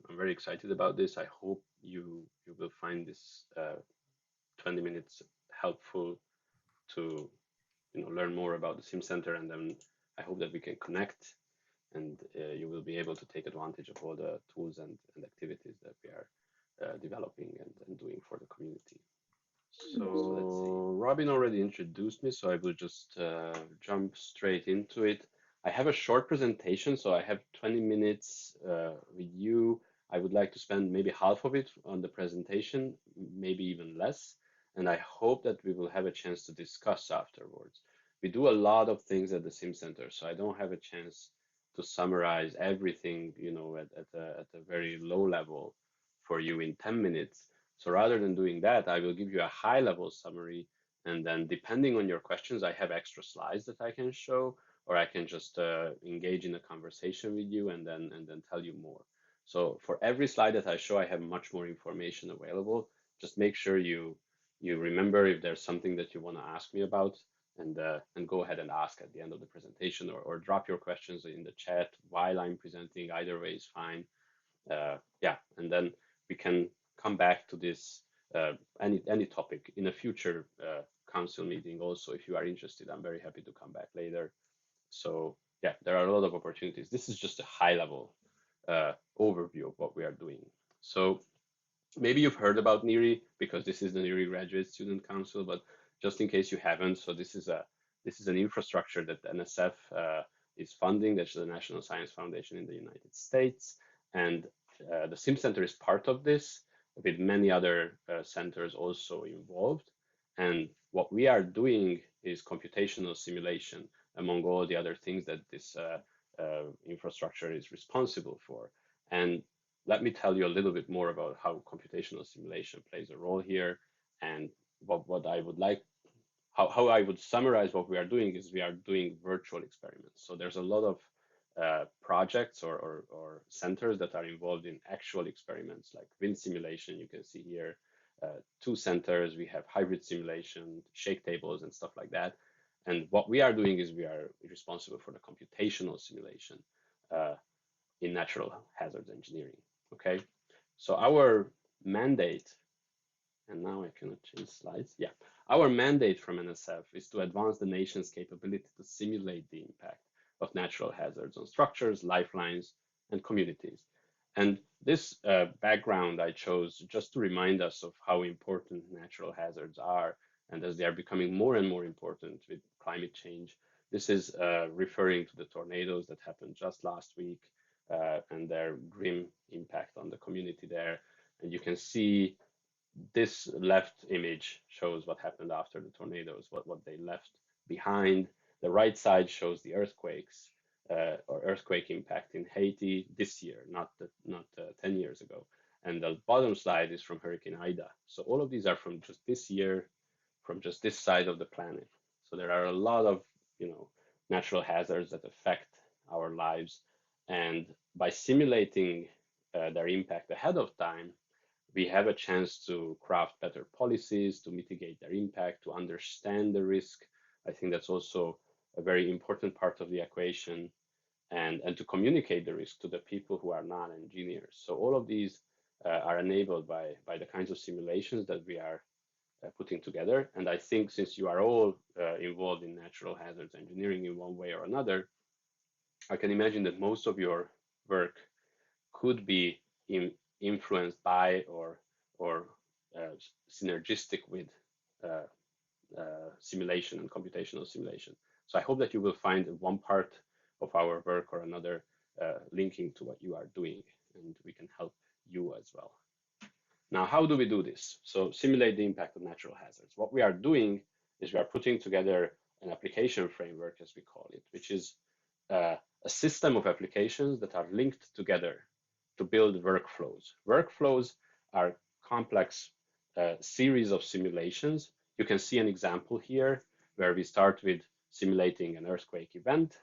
I'm very excited about this. I hope you will find this 20 minutes helpful to learn more about the SimCenter, and then I hope that we can connect, and you will be able to take advantage of all the tools and activities that we are developing and doing for the community. So let's see. Robin already introduced me, so I will just jump straight into it. I have a short presentation, so I have 20 minutes with you. I would like to spend maybe half of it on the presentation, maybe even less. And I hope that we will have a chance to discuss afterwards. We do a lot of things at the SimCenter, so I don't have a chance to summarize everything, at a very low level for you in 10 minutes. So rather than doing that, I will give you a high level summary. And then depending on your questions, I have extra slides that I can show, or I can just engage in a conversation with you and then tell you more. So for every slide that I show, I have much more information available. Just make sure you remember if there's something that you want to ask me about, and go ahead and ask at the end of the presentation, or drop your questions in the chat while I'm presenting. Either way is fine. Yeah, and then we can come back to this any topic in a future council meeting. Also, if you are interested, I'm very happy to come back later. So yeah, there are a lot of opportunities. This is just a high level overview of what we are doing. So maybe you've heard about NHERI because this is the NHERI Graduate Student Council, but just in case you haven't, so this is an infrastructure that NSF is funding. That's the National Science Foundation in the United States, and the SimCenter is part of this, with many other centers also involved. And what we are doing is computational simulation, among all the other things that this infrastructure is responsible for. And let me tell you a little bit more about how computational simulation plays a role here, and what I would like, how I would summarize what we are doing is we are doing virtual experiments. So there's a lot of projects or centers that are involved in actual experiments, like wind simulation. You can see here 2 centers. We have hybrid simulation, shake tables, and stuff like that. And what we are doing is we are responsible for the computational simulation in natural hazards engineering. Okay, so our mandate, and now I cannot change slides. Yeah, our mandate from NSF is to advance the nation's capability to simulate the impact of natural hazards on structures, lifelines, and communities. And this background I chose just to remind us of how important natural hazards are, and as they are becoming more and more important with climate change. This is referring to the tornadoes that happened just last week and their grim impact on the community there. And you can see this left image shows what happened after the tornadoes, what they left behind. The right side shows the earthquakes or earthquake impact in Haiti this year, not 10 years ago. And the bottom slide is from Hurricane Ida. So all of these are from just this year, from just this side of the planet. So there are a lot of natural hazards that affect our lives. And by simulating their impact ahead of time, we have a chance to craft better policies, to mitigate their impact, to understand the risk. I think that's also a very important part of the equation, and to communicate the risk to the people who are not engineers. So all of these are enabled by the kinds of simulations that we are putting together. And I think since you are all involved in natural hazards engineering in one way or another, I can imagine that most of your work could be influenced by or synergistic with simulation and computational simulation. So I hope that you will find one part of our work or another linking to what you are doing, and we can help you as well. Now, how do we do this? So simulate the impact of natural hazards. What we are doing is we are putting together an application framework, as we call it, which is a system of applications that are linked together to build workflows. Workflows are complex series of simulations. You can see an example here where we start with simulating an earthquake event,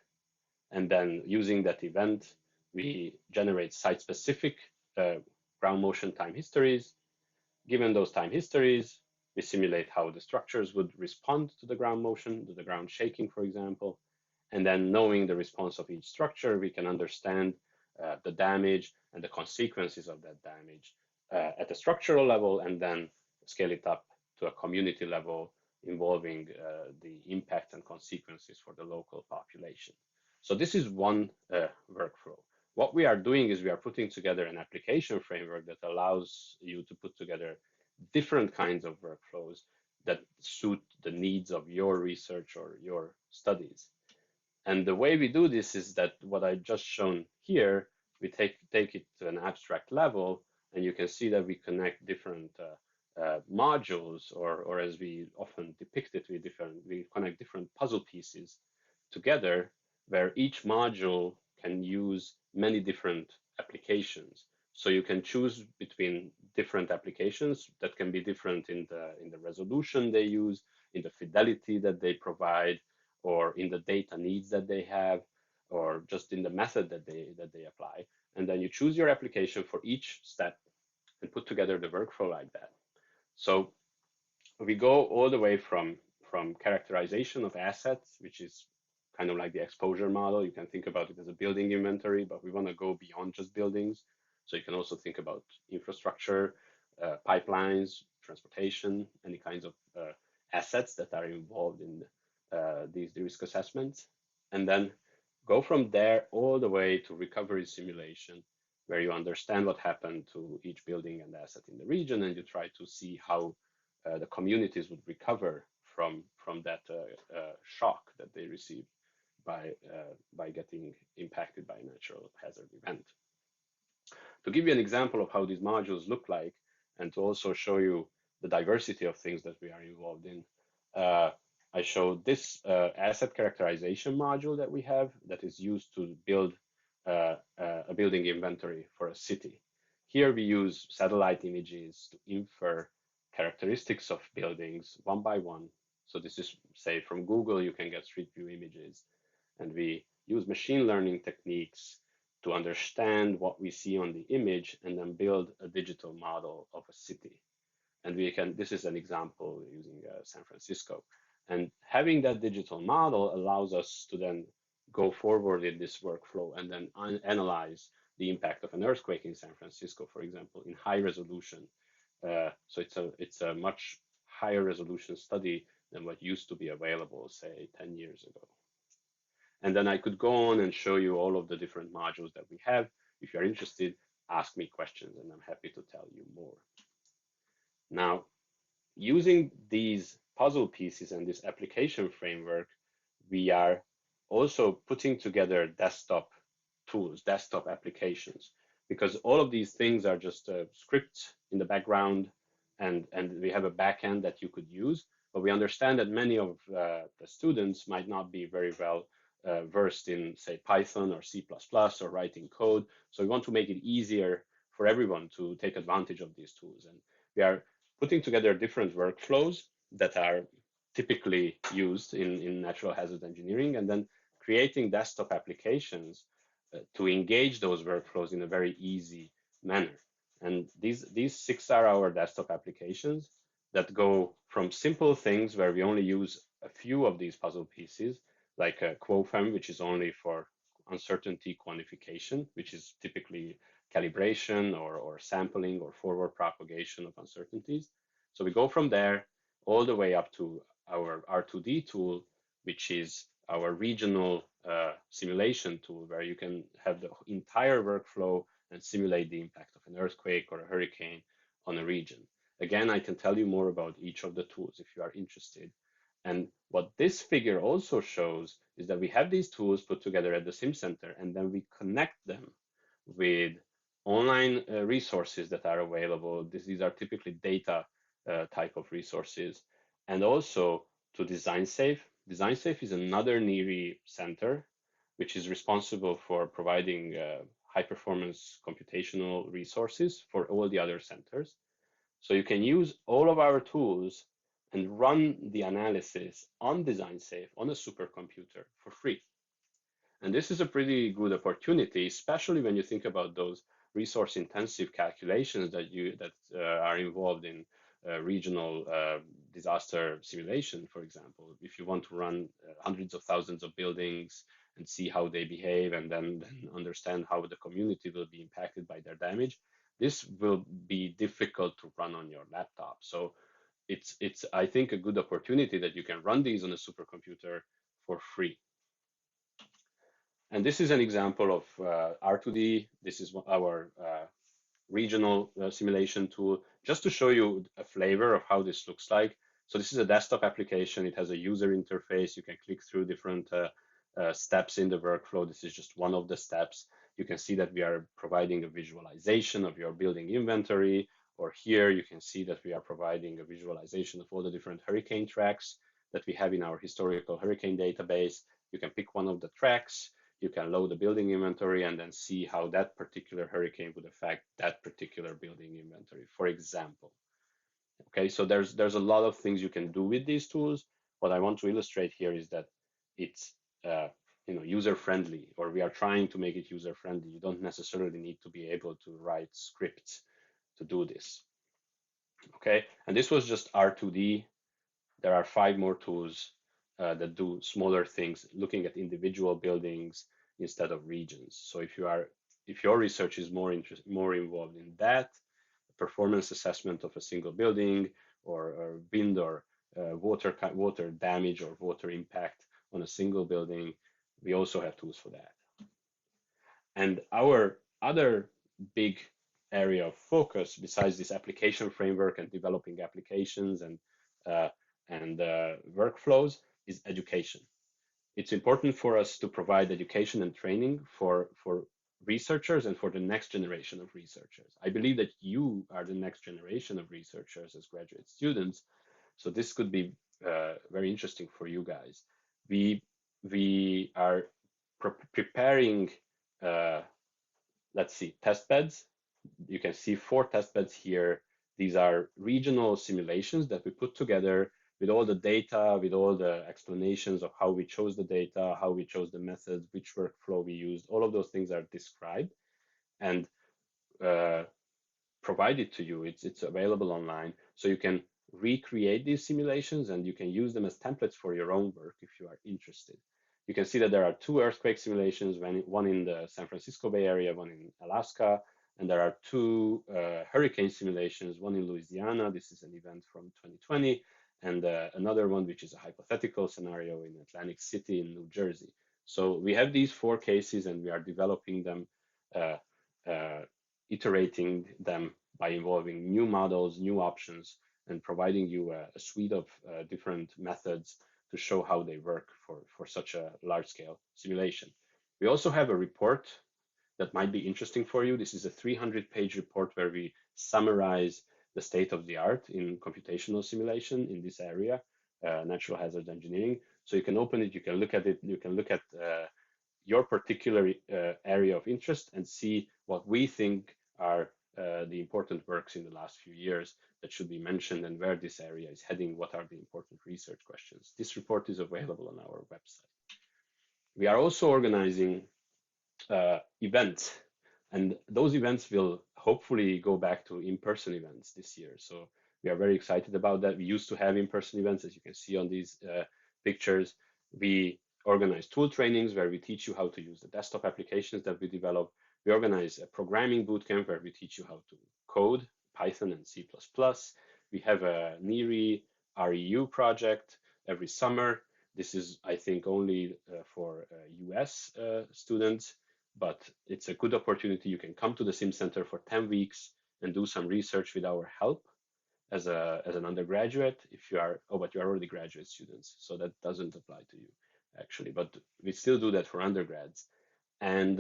and then using that event, we generate site-specific ground motion time histories. Given those time histories, we simulate how the structures would respond to the ground motion, to the ground shaking, for example. And then knowing the response of each structure, we can understand the damage and the consequences of that damage at a structural level, and then scale it up to a community level involving the impact and consequences for the local population. So this is one workflow. What we are doing is we are putting together an application framework that allows you to put together different kinds of workflows that suit the needs of your research or your studies. And the way we do this is that what I just shown here, we take it to an abstract level, and you can see that we connect different modules, or as we often depict it, we connect different puzzle pieces together, where each module can use many different applications. So you can choose between different applications that can be different in the resolution they use, in the fidelity that they provide, or in the data needs that they have, or just in the method that they apply. And then you choose your application for each step and put together the workflow like that. So we go all the way from characterization of assets, which is kind of like the exposure model. You can think about it as a building inventory, but we want to go beyond just buildings. So you can also think about infrastructure, pipelines, transportation, any kinds of assets that are involved in these risk assessments. And then go from there all the way to recovery simulation, where you understand what happened to each building and asset in the region, and you try to see how the communities would recover from that shock that they received by getting impacted by a natural hazard event. To give you an example of how these modules look like, and to also show you the diversity of things that we are involved in, I showed this asset characterization module that we have that is used to build a building inventory for a city. Here we use satellite images to infer characteristics of buildings one by one. So this is, say, from Google, you can get street view images. And we use machine learning techniques to understand what we see on the image and then build a digital model of a city. And this is an example using San Francisco. And having that digital model allows us to then go forward in this workflow and then analyze the impact of an earthquake in San Francisco, for example, in high resolution. So it's a much higher resolution study than what used to be available, say, 10 years ago. And then I could go on and show you all of the different modules that we have. If you're interested, ask me questions and I'm happy to tell you more. Now, using these puzzle pieces and this application framework, we are also putting together desktop tools, desktop applications, because all of these things are just scripts in the background, and we have a backend that you could use. But we understand that many of the students might not be very well versed in, say, Python or C++ or writing code. So we want to make it easier for everyone to take advantage of these tools. And we are putting together different workflows that are typically used in natural hazard engineering, and then creating desktop applications to engage those workflows in a very easy manner. And these 6 are our desktop applications that go from simple things where we only use a few of these puzzle pieces, like a QuoFem, which is only for uncertainty quantification, which is typically calibration or sampling or forward propagation of uncertainties. So we go from there all the way up to our R2D tool, which is our regional simulation tool, where you can have the entire workflow and simulate the impact of an earthquake or a hurricane on a region. Again, I can tell you more about each of the tools if you are interested. And what this figure also shows is that we have these tools put together at the SimCenter, and then we connect them with online resources that are available. These are typically data type of resources, and also to DesignSafe. DesignSafe is another NHERI center, which is responsible for providing high performance computational resources for all the other centers. So you can use all of our tools and run the analysis on DesignSafe on a supercomputer for free. And this is a pretty good opportunity, especially when you think about those resource intensive calculations that are involved in regional disaster simulation, for example. If you want to run hundreds of thousands of buildings and see how they behave, and then understand how the community will be impacted by their damage. This will be difficult to run on your laptop. So it's I think a good opportunity that you can run these on a supercomputer for free. And this is an example of R2D. This is our regional simulation tool, just to show you a flavor of how this looks like. So this is a desktop application. It has a user interface. You can click through different steps in the workflow. This is just one of the steps. You can see that we are providing a visualization of your building inventory, or here you can see that we are providing a visualization of all the different hurricane tracks that we have in our historical hurricane database. You can pick one of the tracks, you can load the building inventory, and then see how that particular hurricane would affect that particular building inventory, for example. Okay, so there's a lot of things you can do with these tools. What I want to illustrate here is that it's user friendly, or we are trying to make it user friendly. You don't necessarily need to be able to write scripts to do this. Okay, and this was just R2D. There are 5 more tools that do smaller things, looking at individual buildings instead of regions. So if your research is more involved in that, performance assessment of a single building, or wind or water damage or water impact on a single building, we also have tools for that. And our other big area of focus, besides this application framework and developing applications and workflows, is education. It's important for us to provide education and training for researchers and for the next generation of researchers. I believe that you are the next generation of researchers as graduate students, so this could be very interesting for you guys. We are preparing, let's see, test beds. You can see 4 test beds here. These are regional simulations that we put together with all the data, with all the explanations of how we chose the data, how we chose the methods, which workflow we used. All of those things are described and provided to you. It's available online, so you can recreate these simulations and you can use them as templates for your own work if you are interested. You can see that there are 2 earthquake simulations, one in the San Francisco Bay Area, one in Alaska, and there are 2 hurricane simulations, one in Louisiana. This is an event from 2020, and another one which is a hypothetical scenario in Atlantic City in New Jersey. So we have these 4 cases and we are developing them, iterating them by involving new models, new options, and providing you a suite of different methods to show how they work for such a large-scale simulation. We also have a report that might be interesting for you. This is a 300-page report where we summarize the state of the art in computational simulation in this area, natural hazard engineering. So you can open it, you can look at it, you can look at your particular area of interest and see what we think are the important works in the last few years that should be mentioned and where this area is heading, what are the important research questions. This report is available on our website. We are also organizing events, and those events will hopefully go back to in-person events this year. So we are very excited about that. We used to have in-person events, as you can see on these pictures. We organize tool trainings where we teach you how to use the desktop applications that we develop. We organize a programming bootcamp where we teach you how to code Python and C++. We have a NHERI REU project every summer. This is, I think, only for US students, but it's a good opportunity. You can come to the SimCenter for 10 weeks and do some research with our help as an undergraduate. If you are, but you are already graduate students, so that doesn't apply to you actually, but we still do that for undergrads. And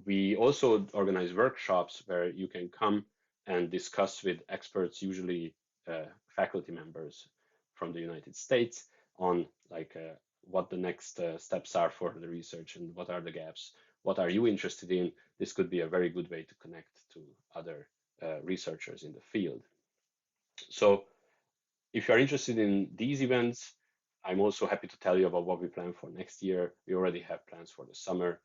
we also organize workshops where you can come and discuss with experts, usually faculty members from the United States, on what the next steps are for the research and what are the gaps, what are you interested in. This could be a very good way to connect to other researchers in the field. So if you're interested in these events, I'm also happy to tell you about what we plan for next year. We already have plans for the summer,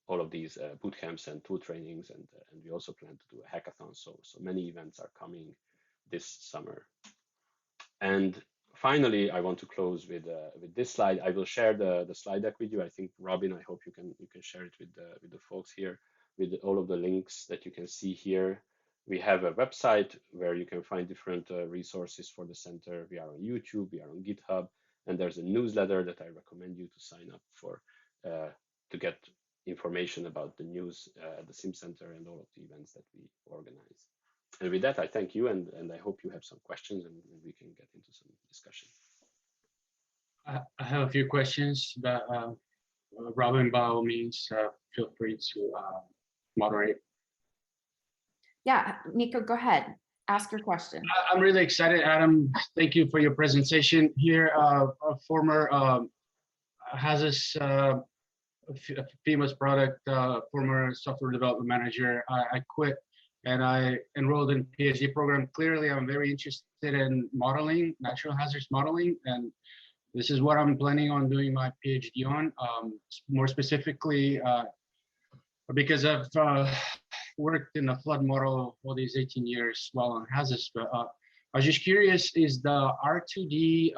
all of these boot camps and tool trainings, and we also plan to do a hackathon. So many events are coming this summer. And finally, I want to close with this slide. I will share the slide deck with you. I think Robin, I hope you can share it with the folks here with all of the links that you can see here. We have a website where you can find different resources for the center. We are on YouTube, we are on GitHub, and there's a newsletter that I recommend you to sign up for to get information about the news at the SimCenter and all of the events that we organize. And with that, I thank you, and I hope you have some questions, and we can get into some discussion. I have a few questions, but Robin, by all means, feel free to moderate. Yeah, Nico, go ahead. Ask your question. I'm really excited, Adam. Thank you for your presentation here. A former HASIS famous product, former software development manager. I quit and I enrolled in PhD program. Clearly, I'm very interested in modeling, natural hazards modeling, and this is what I'm planning on doing my PhD on. More specifically, because I've worked in a flood model all these 18 years while on HASIS, but I was just curious, is the R2D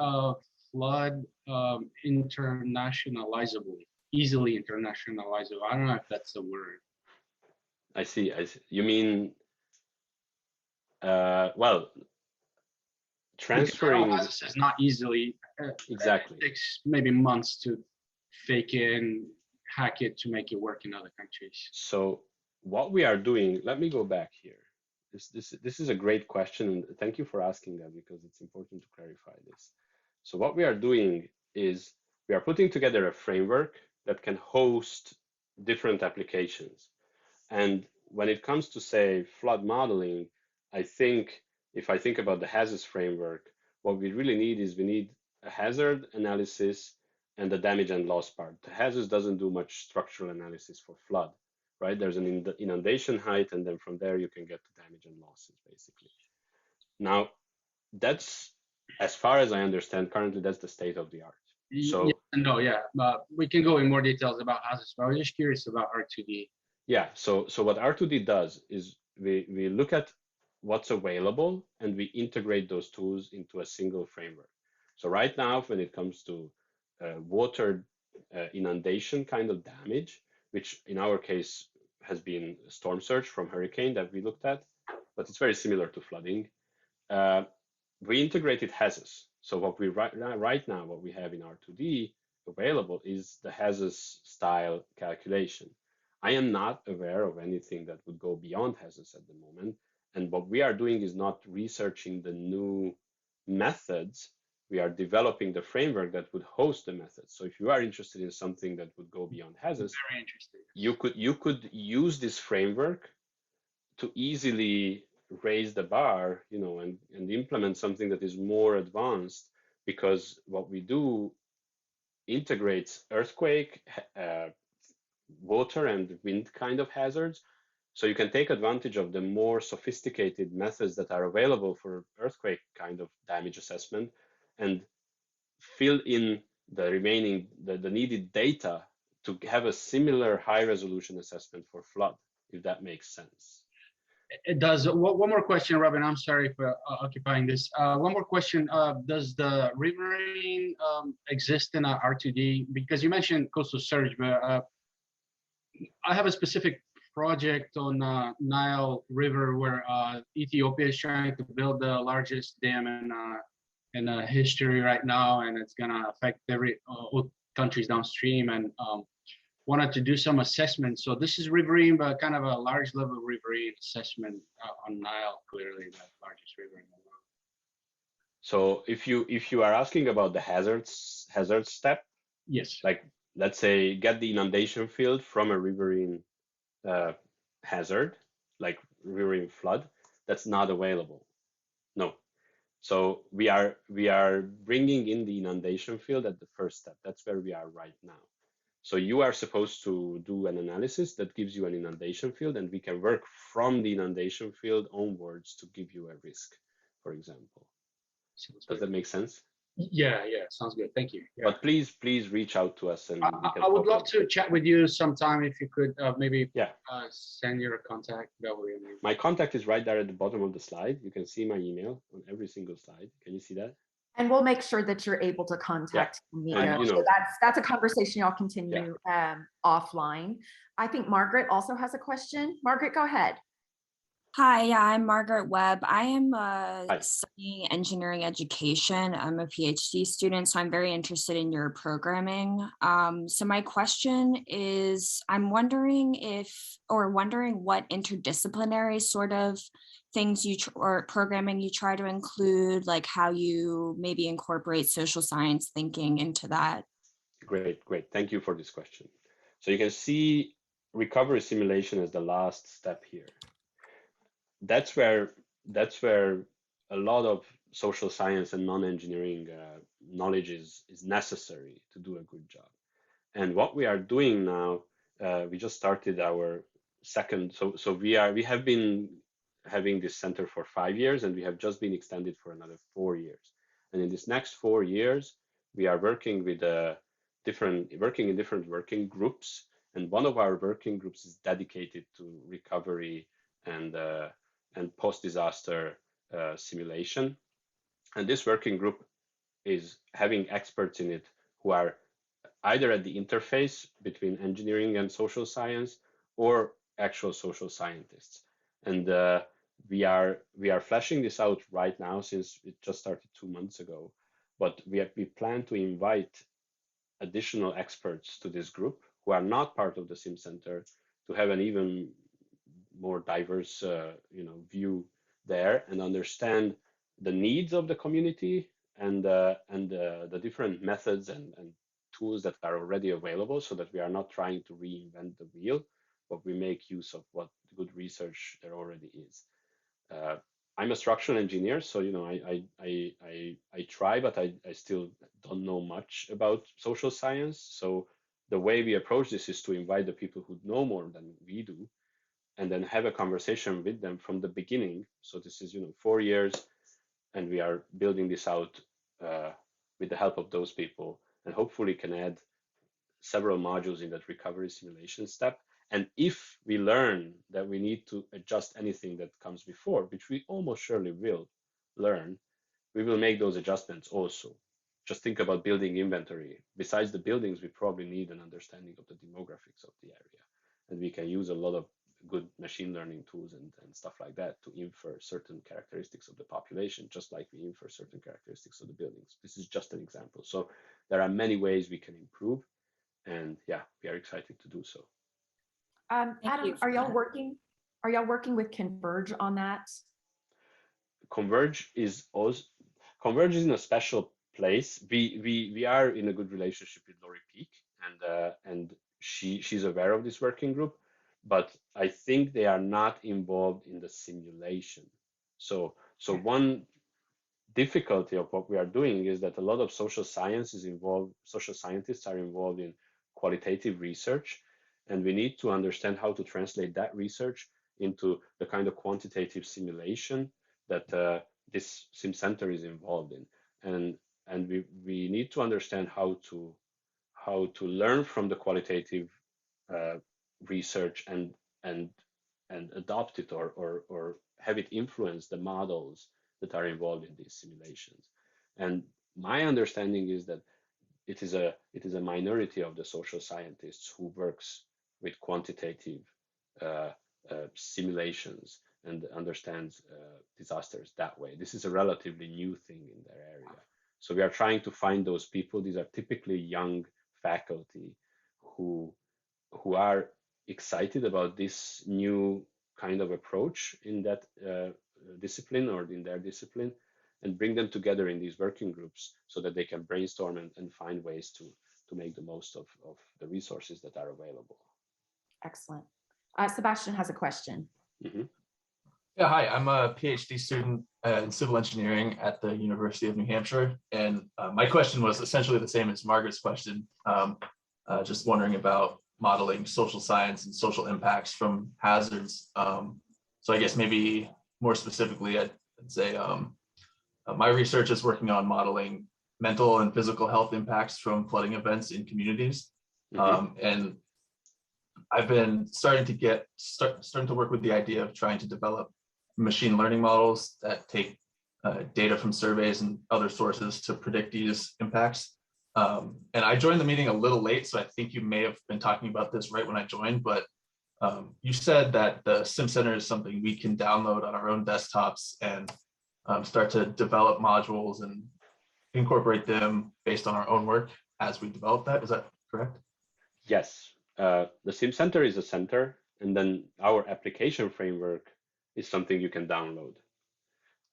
flood internationalizable, easily internationalizable? I don't know if that's a word. I see. You mean, well, transferring HASIS is not easily. Exactly. It takes maybe months to fake it and hack it to make it work in other countries. So what we are doing, let me go back here. This is a great question, and thank you for asking that, because it's important to clarify this. So what we are doing is we are putting together a framework that can host different applications. And when it comes to, say, flood modeling, I think if I think about the HASIS framework, what we really need is we need a hazard analysis and the damage and loss part. The HASIS doesn't do much structural analysis for flood, right? There's an inundation height, and then from there you can get to damage and losses, basically. Now, that's, as far as I understand, currently that's the state of the art. So we can go in more details about HASIS, but I was just curious about R2D. Yeah, so what R2D does is we look at what's available and we integrate those tools into a single framework. So right now, when it comes to water inundation kind of damage, which in our case has been storm surge from hurricane that we looked at, but it's very similar to flooding, we integrated HASIS. So what we right now, what we have in R2D available is the HASIS style calculation. I am not aware of anything that would go beyond HASIS at the moment. And what we are doing is not researching the new methods. We are developing the framework that would host the methods. So if you are interested in something that would go beyond HASIS, very interesting. You could use this framework to easily raise the bar, and implement something that is more advanced, because what we do integrates earthquake, water and wind kind of hazards. So you can take advantage of the more sophisticated methods that are available for earthquake kind of damage assessment and fill in the remaining, the needed data to have a similar high resolution assessment for flood, if that makes sense. It does. One more question, Robin. I'm sorry for occupying this. One more question. Does the riverine exist in R2D? Because you mentioned coastal surge, but I have a specific project on Nile River where Ethiopia is trying to build the largest dam in history right now, and it's gonna affect all countries downstream. And wanted to do some assessment. So this is riverine, but kind of a large level riverine assessment on Nile, clearly the largest river in the world. So if you are asking about the hazard step, yes, like let's say get the inundation field from a riverine hazard, like riverine flood, that's not available. No. So we are bringing in the inundation field at the first step. That's where we are right now. So you are supposed to do an analysis that gives you an inundation field, and we can work from the inundation field onwards to give you a risk, for example. Does that make sense? Yeah, sounds good. Thank you. Yeah. But please reach out to us, and we can I would love to chat with you sometime if you could maybe send your contact. That would be amazing. My contact is right there at the bottom of the slide. You can see my email on every single slide. Can you see that? And we'll make sure that you're able to contact Nico. And, So that's a conversation y'all continue offline. I think Margaret also has a question. Margaret, go ahead. Hi, yeah, I'm Margaret Webb. I am Hi. studying engineering education. I'm a PhD student, so I'm very interested in your programming. So my question is, I'm wondering what interdisciplinary sort of things or programming you try to include, like how you maybe incorporate social science thinking into that. Great. Thank you for this question. So you can see recovery simulation as the last step here. That's where a lot of social science and non-engineering knowledge is necessary to do a good job. And what we are doing now, we just started our second. So we have been having this center for 5 years, and we have just been extended for another 4 years. And in this next 4 years, we are working with different working groups. And one of our working groups is dedicated to recovery and post-disaster simulation. And this working group is having experts in it who are either at the interface between engineering and social science or actual social scientists. And we are fleshing this out right now, since it just started 2 months ago. But we plan to invite additional experts to this group who are not part of the SimCenter to have an even more diverse view there and understand the needs of the community and the different methods and tools that are already available, so that we are not trying to reinvent the wheel, but we make use of what good research there already is. I'm a structural engineer, so I try, but I still don't know much about social science. So the way we approach this is to invite the people who know more than we do, and then have a conversation with them from the beginning. So this is 4 years, and we are building this out with the help of those people, and hopefully can add several modules in that recovery simulation step. And if we learn that we need to adjust anything that comes before, which we almost surely will learn, we will make those adjustments also. Just think about building inventory. Besides the buildings, we probably need an understanding of the demographics of the area. And we can use a lot of good machine learning tools and stuff like that to infer certain characteristics of the population, just like we infer certain characteristics of the buildings. This is just an example. So there are many ways we can improve. And yeah, we are excited to do so. Adam, are y'all working with Converge on that? Converge is in a special place. We are in a good relationship with Lori Peak, and she's aware of this working group, but I think they are not involved in the simulation. So one difficulty of what we are doing is that a lot of social scientists are involved in qualitative research, and we need to understand how to translate that research into the kind of quantitative simulation that this SimCenter is involved in. And we need to understand how to learn from the qualitative research and adopt it or have it influence the models that are involved in these simulations. And my understanding is that it is a minority of the social scientists who works with quantitative simulations and understands disasters that way. This is a relatively new thing in their area. So we are trying to find those people. These are typically young faculty who are excited about this new kind of approach in that discipline or in their discipline, and bring them together in these working groups so that they can brainstorm and find ways to make the most of the resources that are available. Excellent. Sebastian has a question. Mm-hmm. Yeah, hi, I'm a PhD student in civil engineering at the University of New Hampshire. And my question was essentially the same as Margaret's question, just wondering about modeling social science and social impacts from hazards. So I guess maybe more specifically, I'd say my research is working on modeling mental and physical health impacts from flooding events in communities. Mm-hmm. And I've been starting to work with the idea of trying to develop machine learning models that take data from surveys and other sources to predict these impacts. And I joined the meeting a little late, so I think you may have been talking about this right when I joined, but you said that the SimCenter is something we can download on our own desktops and start to develop modules and incorporate them based on our own work as we develop that. Is that correct? Yes, the SimCenter is a center, and then our application framework is something you can download.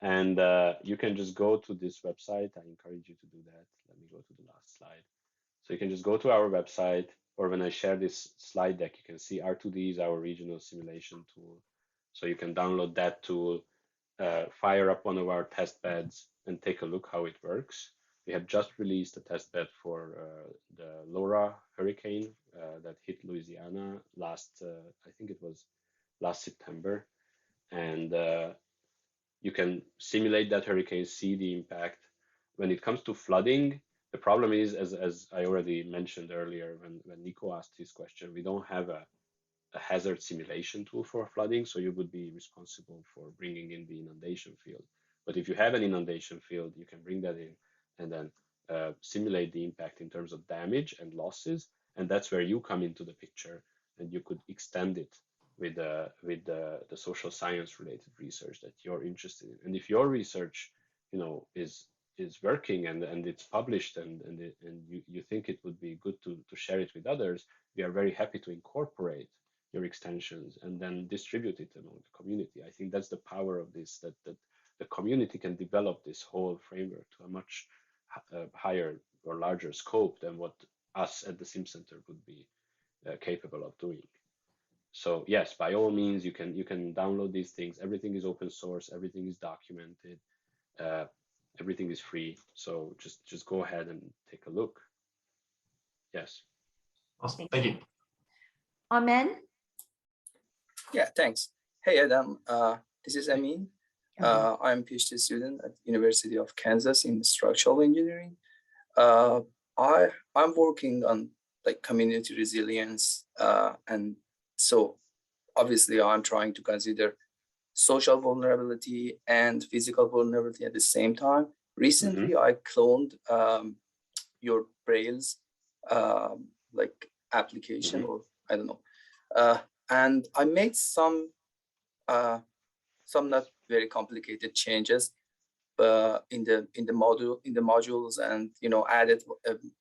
And you can just go to this website. I encourage you to do that. Let me go to the last slide. So you can just go to our website, or when I share this slide deck, you can see R2D is our regional simulation tool. So you can download that tool, fire up one of our test beds, and take a look how it works. We have just released a test bed for the Laura hurricane that hit Louisiana last, I think it was last September. And you can simulate that hurricane, see the impact. When it comes to flooding, the problem is, as I already mentioned earlier, when Nico asked his question, we don't have a hazard simulation tool for flooding, so you would be responsible for bringing in the inundation field. But if you have an inundation field, you can bring that in and then simulate the impact in terms of damage and losses, and that's where you come into the picture, and you could extend it with the social science related research that you're interested in. And if your research, is working and it's published and you think it would be good to share it with others, we are very happy to incorporate your extensions and then distribute it among the community. I think that's the power of this, that the community can develop this whole framework to a much higher or larger scope than what us at the SimCenter would be capable of doing. So yes, by all means, you can download these things. Everything is open source. Everything is documented. Everything is free. So just go ahead and take a look. Yes. Awesome. Thank you. Amen. Yeah, thanks. Hey, Adam. This is Amin. I'm a PhD student at University of Kansas in structural engineering. I'm working on like community resilience, and so obviously I'm trying to consider social vulnerability and physical vulnerability at the same time. Recently, I cloned your Braille's like application, or I don't know, and I made some not very complicated changes in the modules, and added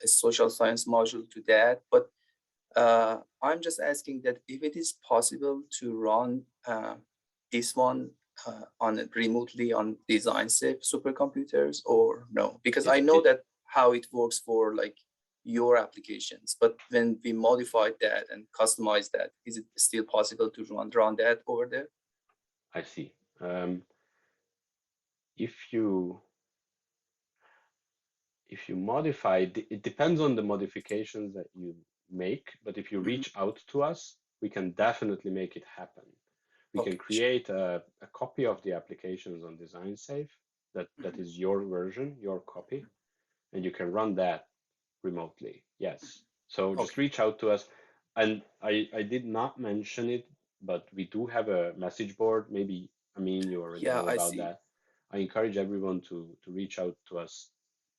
a social science module to that. But I'm just asking that if it is possible to run this one remotely on design safe supercomputers or no, because I know that how it works for like your applications, but when we modified that and customized that, is it still possible to run that over there? I see. If you modify, it depends on the modifications that you make, but if you reach out to us, we can definitely make it happen. We can create a copy of the applications on Design Safe that is your version, your copy, and you can run that remotely. Yes. So just reach out to us. And I did not mention it, but we do have a message board. Maybe, you already know about that. I encourage everyone to reach out to us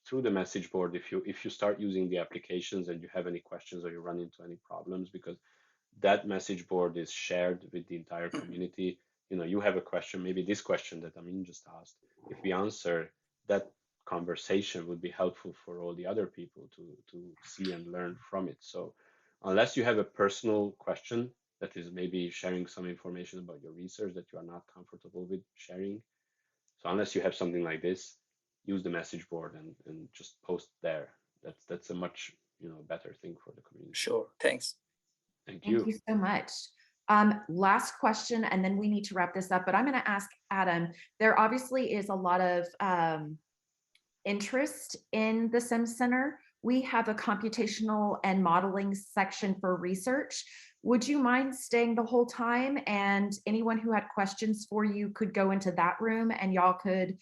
through the message board if you start using the applications and you have any questions or you run into any problems, because that message board is shared with the entire community. You have a question, maybe this question that Amin just asked. If we answer, that conversation would be helpful for all the other people to see and learn from it. So unless you have a personal question that is maybe sharing some information about your research that you are not comfortable with sharing, so unless you have something like this, use the message board and just post there. That's a much better thing for the community. Sure. Thanks. Thank you. Thank you so much. Last question, and then we need to wrap this up, but I'm going to ask Adam, there obviously is a lot of interest in the SimCenter. We have a computational and modeling section for research. Would you mind staying the whole time? And anyone who had questions for you could go into that room and y'all could,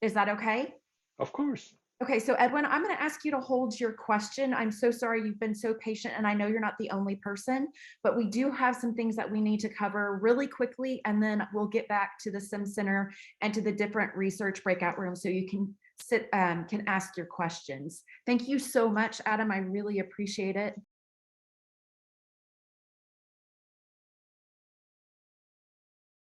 is that okay? Of course. Okay, so Edwin, I'm going to ask you to hold your question. I'm so sorry you've been so patient, and I know you're not the only person, but we do have some things that we need to cover really quickly, and then we'll get back to the SimCenter and to the different research breakout rooms so you can can ask your questions. Thank you so much, Adam. I really appreciate it.